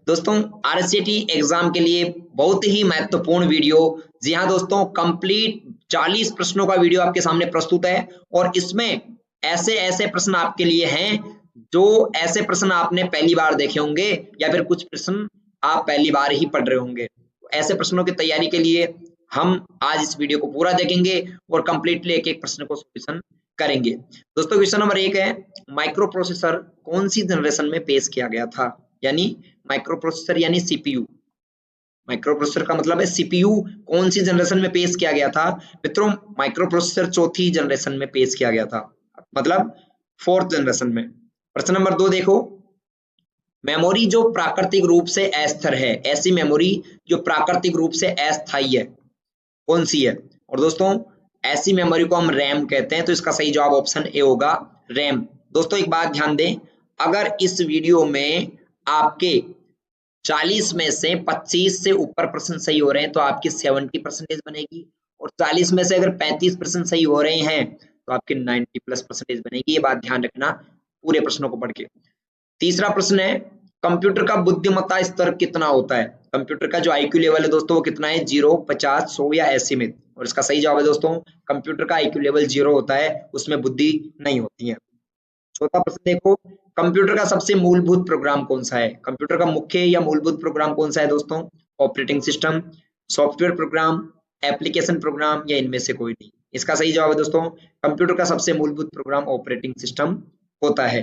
दोस्तों RCT exam के लिए बहुत ही महत्वपूर्ण वीडियो। जी हाँ दोस्तों, कंप्लीट 40 प्रश्नों का वीडियो आपके सामने प्रस्तुत है और इसमें ऐसे ऐसे प्रश्न आपके लिए हैं जो ऐसे प्रश्न आपने पहली बार देखे होंगे या फिर कुछ प्रश्न आप पहली बार ही पढ़ रहे होंगे। ऐसे प्रश्नों की तैयारी के लिए हम आज इस वीडियो को पूरा देखेंगे और कंप्लीटली एक एक प्रश्न को सॉल्यूशन करेंगे। दोस्तों क्वेश्चन नंबर 1 है, माइक्रो प्रोसेसर कौन सी जनरेशन में पेश किया गया था? यानी माइक्रो प्रोसेसर यानी सीपीयू। माइक्रो प्रोसेसर का मतलब है सीपीयू कौन सी जनरेशन में पेश किया गया था? मित्रों माइक्रो प्रोसेसर चौथी जनरेशन में पेश किया गया था, मतलब 4th जनरेशन में। प्रश्न नंबर 2 देखो, मेमोरी जो प्राकृतिक रूप से अस्थिर है, ऐसी मेमोरी जो प्राकृतिक रूप से अस्थायी है कौन सी है? और दोस्तों ऐसी मेमोरी को हम रैम कहते हैं, तो इसका सही जवाब ऑप्शन ए होगा, रैम। दोस्तों एक बात ध्यान दें, अगर इस वीडियो में आपके 40 में से 25 से ऊपर प्रश्न सही हो रहे हैं तो आपकी 70% बनेगी, और 40 में से अगर 35% सही हो रहे हैं तो आपकी 90+% बनेगी। ये बात ध्यान रखना पूरे प्रश्नों को पढ़ के। तीसरा प्रश्न है, कंप्यूटर का बुद्धिमत्ता स्तर कितना होता है? कंप्यूटर का जो आईक्यू लेवल है दोस्तों वो कितना है? 0, 50, 100 या असीमित? और इसका सही जवाब है दोस्तों, कंप्यूटर का आईक्यू लेवल 0 होता है, उसमें बुद्धि नहीं होती है। चौथा प्रश्न देखो, कंप्यूटर का सबसे मूलभूत प्रोग्राम कौन सा है? कंप्यूटर का मुख्य या मूलभूत प्रोग्राम कौन सा है दोस्तों? Operating system, software program, application program या इनमें से कोई नहीं? इसका सही जवाब है दोस्तों, कंप्यूटर का सबसे मूलभूत प्रोग्राम ऑपरेटिंग सिस्टम होता है।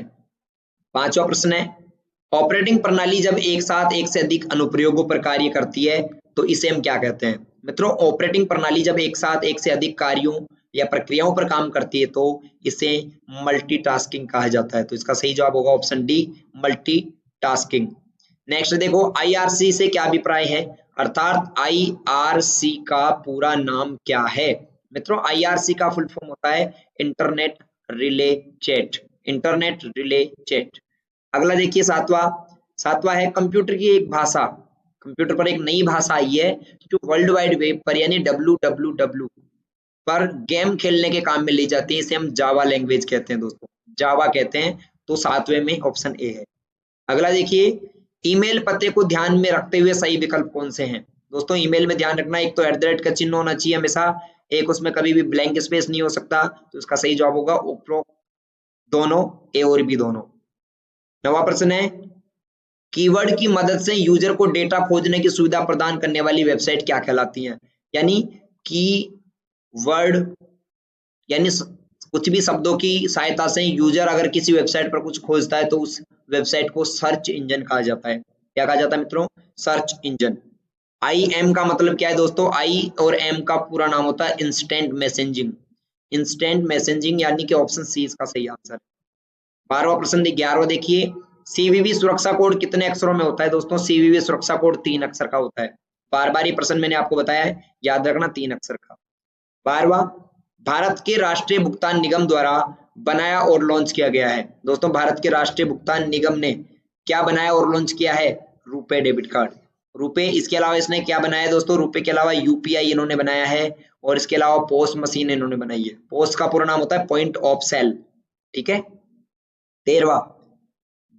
पांचवा प्रश्न है, ऑपरेटिंग प्रणाली जब एक साथ एक से अधिक अनुप्रयोगों पर कार्य करती है तो इसे हम क्या कहते हैं? मित्रों ऑपरेटिंग प्रणाली जब एक साथ एक से अधिक कार्यों या प्रक्रियाओं पर काम करती है तो इसे मल्टीटास्किंग कहा जाता है। तो इसका सही जवाब होगा ऑप्शन डी, मल्टीटास्किंग। नेक्स्ट देखो, आईआरसी से क्या अभिप्राय है? अर्थात आईआरसी का पूरा नाम क्या है? मित्रों आईआरसी का फुल फॉर्म होता है internet relay chat, internet relay chat. अगला देखिए सातवां है, कंप्यूटर की एक भाषा, कंप्यूटर पर एक नई भाषा आई है जो वर्ल्ड वाइड वेब पर यानी WWW पर गेम खेलने के काम में ली जाती है, इसे हम जावा लैंग्वेज कहते हैं दोस्तों, जावा कहते हैं। तो 7वें में ऑप्शन ए है। अगला देखिए, ईमेल पते को ध्यान में रखते हुए सही विकल्प कौन से हैं? दोस्तों ईमेल में ध्यान रखना, एक तो @ का चिन्ह होना चाहिए हमेशा, एक उसमें कभी भी ब्लैंक स्पेस नहीं हो सकता, तो इसका सही जवाब होगा उपरोक्त दोनों, ए और बी दोनों। 9वां प्रश्न है, कीवर्ड की मदद से यूजर को डेटा खोजने की सुविधा प्रदान करने वाली वेबसाइट क्या कहलाती हैं? यानी कीवर्ड यानी कुछ भी शब्दों की सहायता से यूजर अगर किसी वेबसाइट पर कुछ खोजता है तो उस वेबसाइट को सर्च इंजन कहा जाता है। क्या कहा जाता है मित्रों? Search engine. IM का मतलब क्या है दोस्तों? I और M का पूरा नाम होता है इंस्टेंट मैसेजिंग, इंस्टेंट मैसेजिंग, यानी कि ऑप्शन सी इसका सही आंसर है। 12वां प्रश्न 11वां देखिए, सीवीवी सुरक्षा कोड कितने अक्षरों में होता है? दोस्तों सीवीवी सुरक्षा कोड 3 अक्षर का होता है। बार बार ये प्रश्न मैंने आपको बताया है, याद रखना 3 अक्षर का। 12वां, भारत के राष्ट्रीय भुगतान निगम द्वारा बनाया और लॉन्च किया गया है। दोस्तों भारत के राष्ट्रीय भुगतान निगम ने क्या बनाया और लॉन्च किया है? RuPay debit card, RuPay. इसके अलावा इसने क्या बनाया है दोस्तों? रुपे के अलावा यूपीआई इन्होंने बनाया है, और इसके अलावा पोस्ट मशीन इन्होंने बनाई है। पोस्ट का पूरा नाम होता है पॉइंट ऑफ सेल, ठीक है। 13वां,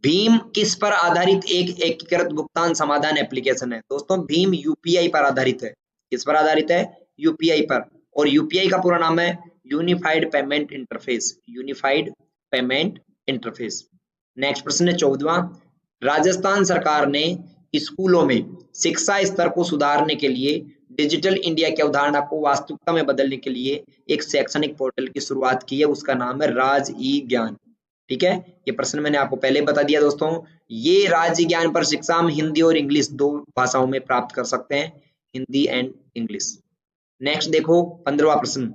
भीम किस पर आधारित एक एकीकृत भुगतान समाधान एप्लीकेशन है? दोस्तों भीम यूपीआई पर आधारित है। किस पर आधारित है? यूपीआई पर, और यूपीआई का पूरा नाम है unified payment interface, unified payment interface. Next प्रश्न है 14वां, राजस्थान सरकार ने स्कूलों में शिक्षा स्तर को सुधारने के लिए डिजिटल इंडिया की अवधारणा को वास्तविकता में बदलने के लिए एक शैक्षणिक पोर्टल की शुरुआत की है, उसका नाम है राज ई ज्ञान, ठीक है। ये प्रश्न मैंने आपको पहले बता दिया दोस्तों। ये राज्य ज्ञान पर शिक्षा हम हिंदी और इंग्लिश 2 भाषाओं में प्राप्त कर सकते हैं, हिंदी एंड इंग्लिश। नेक्स्ट देखो 15वां प्रश्न,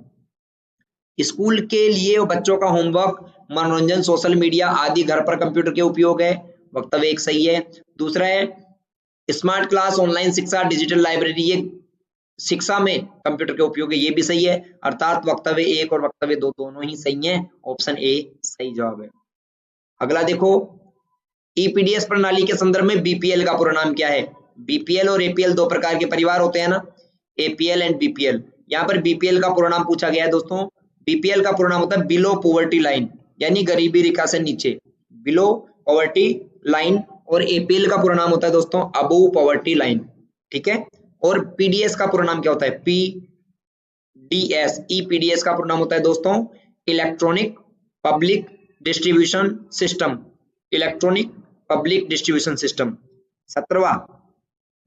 स्कूल के लिए बच्चों का होमवर्क, मनोरंजन, सोशल मीडिया आदि घर पर कंप्यूटर के उपयोग है। वक्तव्य एक सही है। दूसरा है स्मार्ट क्लास, ऑनलाइन शिक्षा, डिजिटल लाइब्रेरी, ये शिक्षा में कंप्यूटर के उपयोग है, ये भी सही है। अर्थात वक्तव्य 1 और वक्तव्य 2 दोनों ही सही हैं, ऑप्शन ए सही जवाब है। अगला देखो, ईपीडीएस प्रणाली के संदर्भ में बीपीएल का पूरा नाम क्या है? बीपीएल और एपीएल 2 प्रकार के परिवार होते हैं ना, एपीएल एंड बीपीएल। यहाँ पर बीपीएल का पूरा नाम पूछा गया है दोस्तों। बीपीएल का पूरा नाम होता है बिलो पॉवर्टी लाइन, यानी गरीबी रेखा से नीचे, बिलो पॉवर्टी लाइन, और एपीएल का पूरा नाम होता है दोस्तों अबोव पॉवर्टी लाइन, ठीक है। और पीडीएस का पूरा नाम क्या होता है, पीडीएस, ईपीडीएस का पूरा नाम होता है दोस्तों electronic public distribution system, electronic public distribution system. 17वां,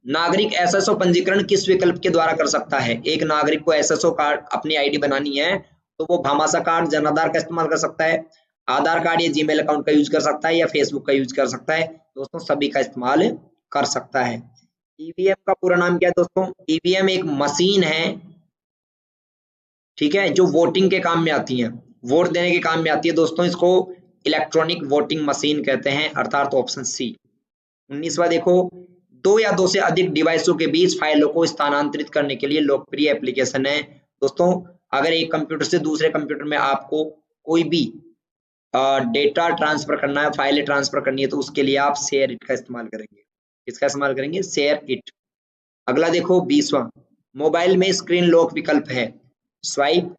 नागरिक एसएसओ पंजीकरण किस विकल्प के द्वारा कर सकता है। एक नागरिक को एसएसओ कार्ड अपनी आईडी बनानी है तो वो भामाशाह कार्ड, जन आधार का इस्तेमाल कर सकता है, आधार कार्ड या जीमेल अकाउंट का यूज कर सकता है, या फेसबुक का यूज कर सकता है। दोस्तों सभी का इस्तेमाल कर सकता है। ईवीएम का पूरा नाम क्या है दोस्तों, ईवीएम एक मशीन है, ठीक है, जो वोटिंग के काम में आती है, वोट देने के काम में आती है दोस्तों। इसको इलेक्ट्रॉनिक वोटिंग मशीन कहते हैं, अर्थात ऑप्शन सी। 19वां देखो, दो या दो से अधिक डिवाइसों के बीच फाइलों को स्थानांतरित करने के लिए लोकप्रिय एप्लीकेशन है। दोस्तों अगर एक कंप्यूटर से दूसरे कंप्यूटर में आपको कोई भी डेटा ट्रांसफर करना है, फाइलें ट्रांसफर करनी है, तो उसके लिए आप शेयर इट का इस्तेमाल करेंगे। किसका इस्तेमाल करेंगे, शेयर इट। अगला देखो 20वां, मोबाइल में स्क्रीन लॉक विकल्प है, स्वाइप,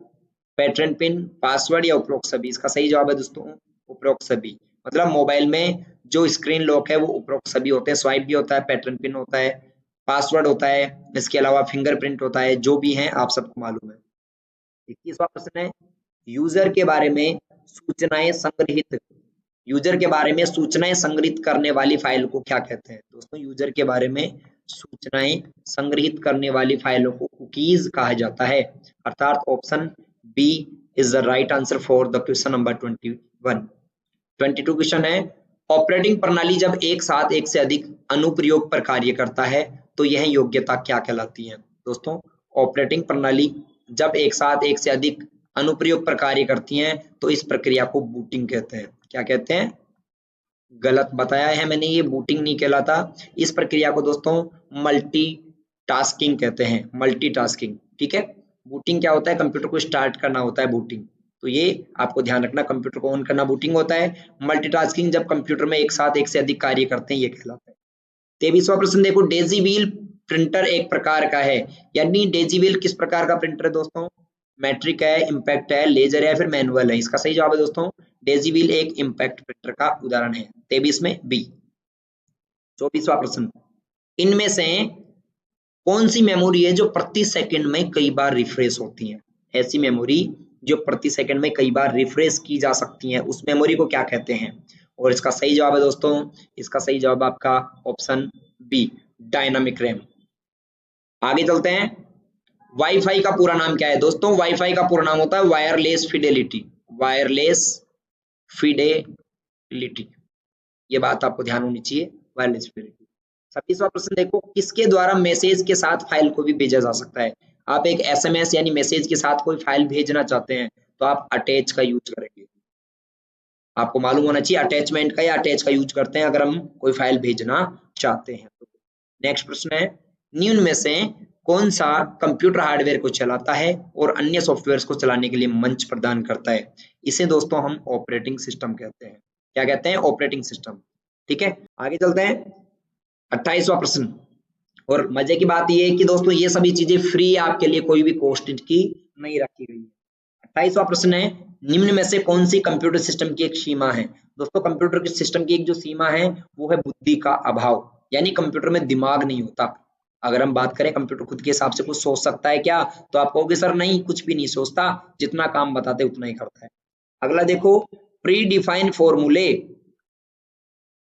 पैटर्न पिन, पासवर्ड या उपरोक्त सभी। इसका सही जवाब है दोस्तों उपरोक्त सभी। मतलब मोबाइल में जो स्क्रीन लॉक है वो उपरोक्त सभी होते हैं, स्वाइप भी होता है, पैटर्न पिन होता है, पासवर्ड होता है, इसके अलावा फिंगरप्रिंट होता है, जो भी है आप सबको मालूम है। 21वां प्रश्न है, यूजर के बारे में सूचनाएं संग्रहित, यूजर के बारे में सूचनाएं संग्रहित करने वाली फाइल को क्या कहते हैं। दोस्तों यूजर के बारे में सूचनाएं संग्रहित करने वाली फाइलों को कुकीज कहा जाता है, अर्थात option B is the right answer for the question number 21। 22 question है, ऑपरेटिंग प्रणाली जब एक साथ एक से अधिक अनुप्रयोग पर कार्य करता है तो यह योग्यता क्या कहलाती है। दोस्तों ऑपरेटिंग प्रणाली जब एक साथ एक से अधिक अनुप्रयोग पर कार्य करती हैं तो इस प्रक्रिया को बूटिंग कहते हैं। क्या कहते हैं, गलत बताया है मैंने, ये बूटिंग नहीं कहलाता। इस प्रक्रिया को दोस्तों मल्टीटास्किंग कहते हैं, मल्टीटास्किंग, ठीक है। बूटिंग क्या होता है, कंप्यूटर को स्टार्ट करना होता है बूटिंग, तो ये आपको ध्यान रखना, कंप्यूटर को ऑन करना बूटिंग होता है। मल्टीटास्किंग जब कंप्यूटर में एक साथ एक से अधिक कार्य करते हैं, ये कहलाता है। 23वां प्रश्न देखो, डेजी व्हील प्रिंटर एक प्रकार का है, यानी डेजी व्हील किस प्रकार का प्रिंटर है दोस्तों, मैट्रिक है, इम्पैक्ट है, लेजर है, फिर मैनुअल है। इसका सही जवाब है दोस्तों डेजी व्हील एक इम्पैक्ट प्रिंटर का उदाहरण है, 23 में बी। 24वां प्रश्न, इनमें से कौन सी मेमोरी है जो प्रति सेकंड में कई बार रिफ्रेश होती है। ऐसी मेमोरी जो प्रति सेकंड में कई बार रिफ्रेश की जा सकती है, उस मेमोरी को क्या कहते हैं। और इसका सही जवाब है दोस्तों, इसका सही जवाब आपका ऑप्शन बी डायनामिक रैम। आगे चलते हैं, वाईफाई का पूरा नाम क्या है दोस्तों, वाईफाई का पूरा नाम होता है वायरलेस फिडेलिटी, वायरलेस फिडेलिटी, ये बात आपको ध्यान होनी चाहिए, वायरलेस फिडेलिटी। 26वां प्रश्न देखो, किसके द्वारा मैसेज के साथ फाइल को भी भेजा जा सकता है। आप एक एसएमएस यानी मैसेज के साथ कोई फाइल भेजना चाहते हैं तो आप अटैच का यूज करेंगे। आपको मालूम होना चाहिए अटैचमेंट का या अटैच का यूज करते हैं अगर हम कोई फाइल भेजना चाहते हैं तो। नेक्स्ट प्रश्न है, निम्न में से कौन सा कंप्यूटर हार्डवेयर को चलाता है और अन्य सॉफ्टवेयर को चलाने के लिए मंच प्रदान करता है। इसे दोस्तों हम ऑपरेटिंग सिस्टम कहते हैं। क्या कहते हैं, ऑपरेटिंग सिस्टम, ठीक है। आगे चलते हैं, 28वां प्रश्न, और मजे की बात यह है कि दोस्तों ये सभी चीजें फ्री, आपके लिए कोई भी कॉस्ट की नहीं रखी गई है। 28वां प्रश्न है, निम्न में से कौन सी कंप्यूटर सिस्टम की एक सीमा है। दोस्तों कंप्यूटर के सिस्टम की एक जो सीमा है वो है बुद्धि का अभाव, यानी कंप्यूटर में दिमाग नहीं होता। अगर हम बात करें कंप्यूटर खुद के हिसाब से कुछ सोच सकता है क्या, तो आप कहोगे सर नहीं, कुछ भी नहीं सोचता, जितना काम बताते उतना ही करता है। अगला देखो, प्री डिफाइंड फॉर्मूले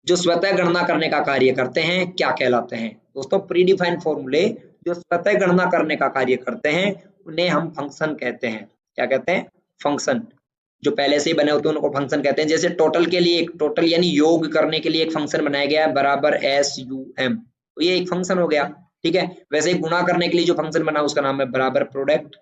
जो स्वतः गणना करने का कार्य करते हैं क्या कहलाते हैं। दोस्तों प्री डिफाइंड फॉर्मूले जो स्वतः गणना करने का कार्य करते हैं उन्हें हम फंक्शन कहते हैं। क्या कहते हैं, फंक्शन। जो पहले से ही बने होते हैं उनको फंक्शन कहते हैं। जैसे टोटल के लिए, एक टोटल यानी योग करने के लिए एक फंक्शन बनाया गया है बराबर SUM, तो ये एक फंक्शन हो गया, ठीक है। वैसे ही गुणा करने के लिए जो फंक्शन बना उसका नाम है बराबर प्रोडक्ट,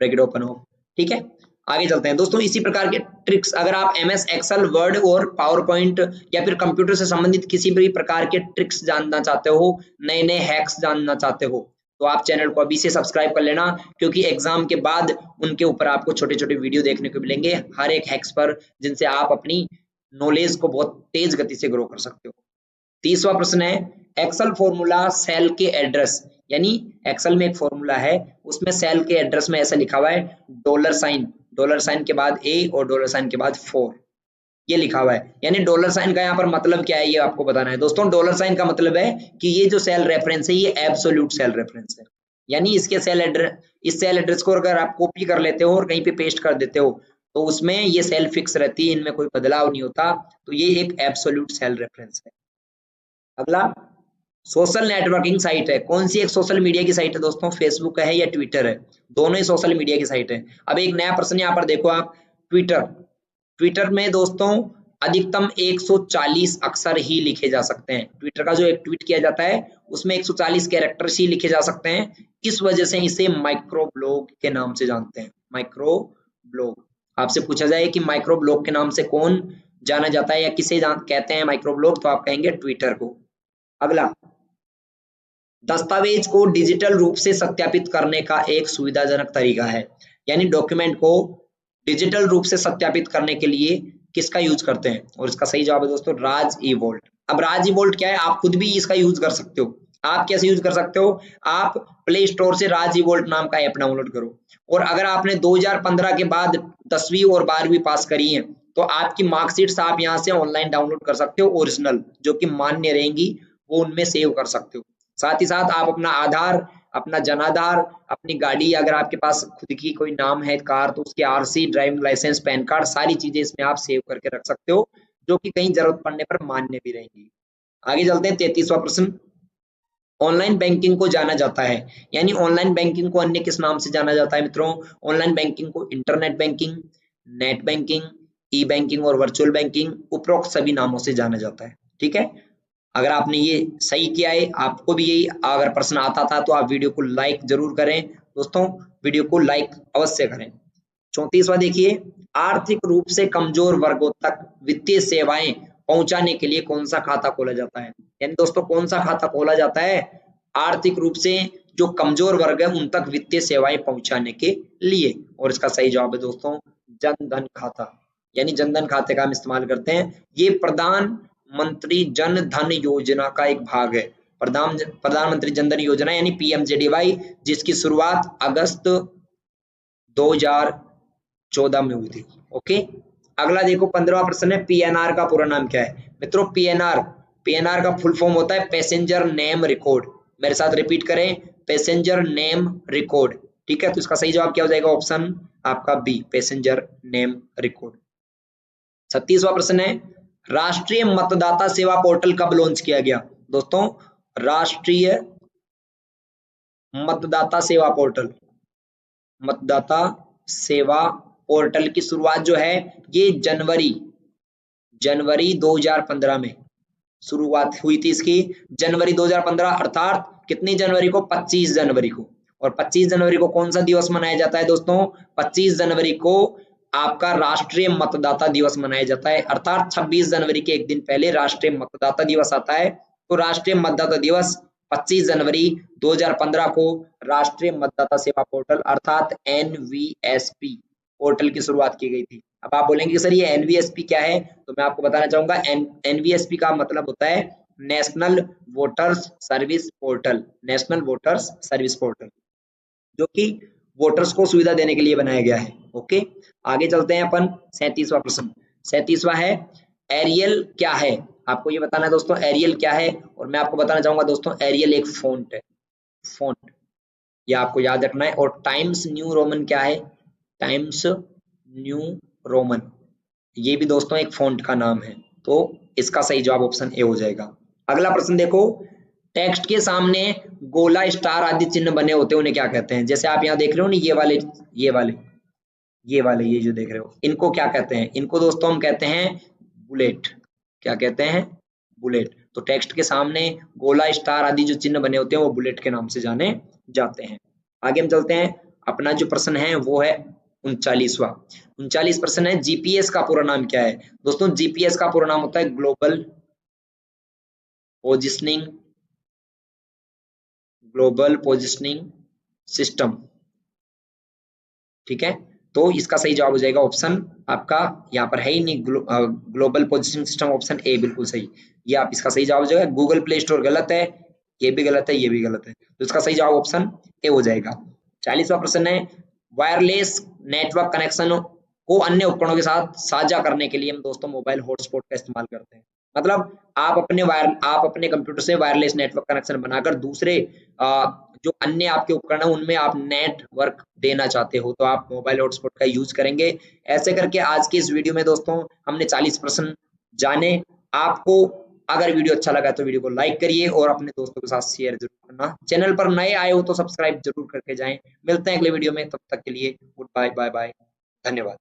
ब्रैकेट ओपन हो, ठीक है। आगे चलते हैं दोस्तों, इसी प्रकार के ट्रिक्स अगर आप MS एक्सेल, वर्ड और पावर पॉइंट या फिर कंप्यूटर से संबंधित किसी भी प्रकार के ट्रिक्स जानना चाहते हो, नए नए हैक्स जानना चाहते हो, तो आप चैनल को अभी से सब्सक्राइब कर लेना, क्योंकि एग्जाम के बाद उनके ऊपर आपको छोटे छोटे वीडियो देखने को मिलेंगे हर एक हैक्स पर, जिनसे आप अपनी नॉलेज को बहुत तेज गति से ग्रो कर सकते हो। 30वां प्रश्न है, एक्सेल फॉर्मूला सेल के एड्रेस, यानी एक्सेल में एक फॉर्मूला है उसमें सेल के एड्रेस में ऐसा लिखा हुआ है $, डॉलर साइन के बाद A और $साइन के बाद 4, ये लिखा हुआ है। यानी डॉलर साइन का यहाँ पर मतलब क्या है ये आपको बताना है दोस्तों। डॉलर साइन का मतलब है कि ये जो सेल रेफरेंस है ये एब्सोल्यूट सेल रेफरेंस है, यानी इसके सेल एड्रेस, इस सेल एड्रेस को अगर आप कॉपी कर लेते हो और कहीं पे पेस्ट कर देते हो तो उसमें ये सेल फिक्स रहती है, इनमें कोई बदलाव नहीं होता, तो ये एक एब्सोल्यूट सेल रेफरेंस है। अगला सोशल नेटवर्किंग साइट है, कौन सी एक सोशल मीडिया की साइट है दोस्तों, फेसबुक है या ट्विटर है, दोनों ही सोशल मीडिया की साइट है। अब एक नया प्रश्न यहाँ पर देखो आप, ट्विटर, ट्विटर में दोस्तों अधिकतम 140 अक्षर ही लिखे जा सकते हैं। ट्विटर का जो एक ट्वीट किया जाता है उसमें 140 कैरेक्टर्स ही लिखे जा सकते हैं, इस वजह से इसे माइक्रो ब्लॉग के नाम से जानते हैं। माइक्रो ब्लॉग, आपसे पूछा जाए कि माइक्रो ब्लॉग के नाम से कौन जाना जाता है या किसे कहते हैं माइक्रो ब्लॉग, तो आप कहेंगे ट्विटर को। अगला, दस्तावेज को डिजिटल रूप से सत्यापित करने का एक सुविधाजनक तरीका है, यानी डॉक्यूमेंट को डिजिटल रूप से सत्यापित करने के लिए किसका यूज करते हैं, और इसका सही जवाब है दोस्तों राज ई वोल्ट। अब राज ई वोल्ट क्या है, आप खुद भी इसका यूज कर सकते हो। आप कैसे यूज कर सकते हो, आप प्ले स्टोर से राज ई वोल्ट नाम का ऐप डाउनलोड करो, और अगर आपने 2015 के बाद 10वीं और 12वीं पास करी है तो आपकी मार्कशीट्स आप यहाँ से ऑनलाइन डाउनलोड कर सकते हो, ओरिजिनल जो कि मान्य रहेंगी वो उनमें सेव कर सकते हो। साथ ही साथ आप अपना आधार, अपना जनाधार, अपनी गाड़ी, अगर आपके पास खुद की कोई नाम है कार तो उसके RC, driving licence, PAN card, सारी चीजें इसमें आप सेव करके रख सकते हो, जो कि कहीं जरूरत पड़ने पर मान्य भी रहेंगी। आगे चलते हैं 33वां प्रश्न, ऑनलाइन बैंकिंग को जाना जाता है, यानी ऑनलाइन बैंकिंग को अन्य किस नाम से जाना जाता है मित्रों, ऑनलाइन बैंकिंग को इंटरनेट बैंकिंग, नेट बैंकिंग, ई बैंकिंग और वर्चुअल बैंकिंग, उपरोक्त सभी नामों से जाना जाता है। ठीक है, अगर आपने ये सही किया है, आपको भी यही अगर प्रश्न आता था तो आप वीडियो को लाइक जरूर करें दोस्तों, वीडियो को लाइक अवश्य करें। 34वां देखिए, आर्थिक रूप से कमजोर वर्गों तक वित्तीय सेवाएं पहुंचाने के लिए कौन सा खाता खोला जाता है, यानी दोस्तों कौन सा खाता खोला जाता है आर्थिक रूप से जो कमजोर वर्ग है उन तक वित्तीय सेवाएं पहुंचाने के लिए, और इसका सही जवाब है दोस्तों जन धन खाता, यानी जन धन खाते का हम इस्तेमाल करते हैं। ये प्रधानमंत्री जन धन योजना का एक भाग है, प्रधानमंत्री जन धन योजना यानी पीएमजेडीवाई, जिसकी शुरुआत अगस्त 2014 में हुई थी। ओके, अगला देखो 15वां प्रश्न है, पीएनआर का पूरा नाम क्या है मित्रों, पीएनआर का फुल फॉर्म होता है पैसेंजर नेम रिकॉर्ड, मेरे साथ रिपीट करें, पैसेंजर नेम रिकॉर्ड। ठीक है, तो इसका सही जवाब क्या हो जाएगा, ऑप्शन आपका बी, पैसेंजर नेम रिकॉर्ड। 36वां प्रश्न है, राष्ट्रीय मतदाता सेवा पोर्टल कब लॉन्च किया गया दोस्तों, राष्ट्रीय मतदाता सेवा पोर्टल, मतदाता सेवा पोर्टल की शुरुआत जो है ये जनवरी 2015 में शुरुआत हुई थी इसकी, जनवरी 2015 अर्थात कितनी जनवरी को, 25 जनवरी को। और 25 जनवरी को कौन सा दिवस मनाया जाता है दोस्तों, 25 जनवरी को आपका राष्ट्रीय मतदाता दिवस मनाया जाता है, अर्थात 26 जनवरी के एक दिन पहले राष्ट्रीय मतदाता दिवस आता है। तो राष्ट्रीय मतदाता दिवस 25 जनवरी 2015 को राष्ट्रीय मतदाता सेवा पोर्टल अर्थात एनवीएसपी पोर्टल की शुरुआत की गई थी। अब आप बोलेंगे कि सर ये एनवीएसपी क्या है, तो मैं आपको बताना चाहूंगा एनवीएसपी का मतलब होता है national voters service portal, national voters service portal, जो कि वोटर्स को सुविधा देने के लिए बनाया गया है। ओके, आगे चलते हैं अपन 37वां प्रश्न। 37वां है, एरियल क्या है, आपको ये बताना है दोस्तों एरियल क्या है, और मैं आपको बताना चाहूंगा दोस्तों एरियल एक फॉन्ट है, फॉन्ट, ये आपको याद रखना है। और टाइम्स न्यू रोमन क्या है, टाइम्स न्यू रोमन, ये भी दोस्तों एक फॉन्ट का नाम है, तो इसका सही जवाब ऑप्शन ए हो जाएगा। अगला प्रश्न देखो, टेक्स्ट के सामने गोला, स्टार आदि चिन्ह बने होते हैं उन्हें क्या कहते हैं, जैसे आप यहाँ देख रहे हो ना ये जो देख रहे हो इनको क्या कहते हैं, इनको दोस्तों हम कहते हैं बुलेट, क्या कहते हैं, बुलेट। तो टेक्स्ट के सामने गोला, स्टार आदि जो चिन्ह बने होते हैं वो बुलेट के नाम से जाने जाते हैं। आगे हम चलते हैं, अपना जो प्रश्न है वो है 39वां प्रश्न है, जीपीएस का पूरा नाम क्या है दोस्तों, जीपीएस का पूरा नाम होता है ग्लोबल पोजिशनिंग सिस्टम। ठीक है, तो इसका सही जवाब हो जाएगा ऑप्शन आपका, यहाँ पर है ही नहीं global positioning system, option A बिल्कुल सही, ये आप इसका सही जवाब हो जाएगा। गूगल प्ले स्टोर गलत है, ये भी गलत है, ये भी गलत है, तो इसका सही जवाब ऑप्शन ए हो जाएगा। 40वां प्रश्न है, वायरलेस नेटवर्क कनेक्शन को अन्य उपकरणों के साथ साझा करने के लिए हम दोस्तों मोबाइल हॉटस्पॉट का इस्तेमाल करते हैं। मतलब आप अपने कंप्यूटर से वायरलेस नेटवर्क कनेक्शन बनाकर दूसरे जो अन्य आपके उपकरण हैं उनमें आप नेटवर्क देना चाहते हो तो आप मोबाइल हॉटस्पॉट का यूज करेंगे। ऐसे करके आज की इस वीडियो में दोस्तों हमने 40 प्रश्न जाने। आपको अगर वीडियो अच्छा लगा तो वीडियो को लाइक करिए और अपने दोस्तों के साथ शेयर जरूर करना। चैनल पर नए आए हो तो सब्सक्राइब जरूर करके जाएं। मिलते हैं अगले वीडियो में, तब तक के लिए गुड बाय, बाय बाय, धन्यवाद।